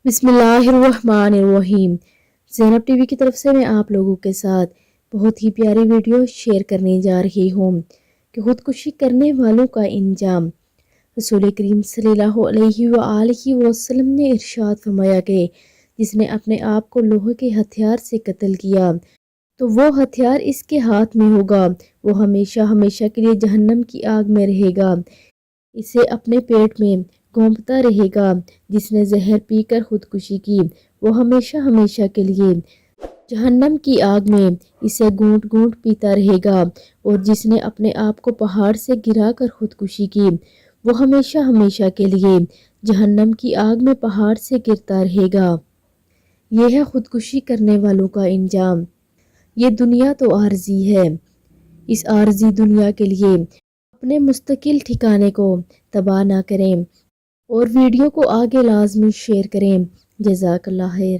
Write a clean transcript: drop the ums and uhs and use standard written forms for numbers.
بسم اللہ الرحمن الرحیم۔ زینب ٹی وی کی طرف سے میں آپ لوگوں کے ساتھ بہت ہی پیاری ویڈیو شیئر کرنے جا رہی ہوں کہ خودکشی کرنے والوں کا انجام۔ رسول کریم صلی اللہ علیہ وآلہ وسلم نے ارشاد فرمایا کہ جس نے اپنے آپ کو لوہے کے ہتھیار سے قتل کیا تو وہ ہتھیار اس کے ہاتھ میں ہوگا، وہ ہمیشہ ہمیشہ کے لیے جہنم کی آگ میں رہے گا، اسے اپنے پیٹ میں گھونپتا رہے گا۔ جس نے زہر پی کر خودکشی کی وہ ہمیشہ ہمیشہ کے لیے جہنم کی آگ میں اسے گھونٹ گھونٹ پیتا رہے گا، اور جس نے اپنے آپ کو پہاڑ سے گرا کر خودکشی کی وہ ہمیشہ ہمیشہ کے لیے جہنم کی آگ میں پہاڑ سے گرتا رہے گا۔ یہ ہے خودکشی کرنے والوں کا انجام۔ یہ دنیا تو عارضی ہے، اس عارضی دنیا کے لیے اپنے مستقل ٹھکانے کو تباہ نہ کریں، اور ویڈیو کو آگے لازمی شیئر کریں۔ جزاک اللہ خیر۔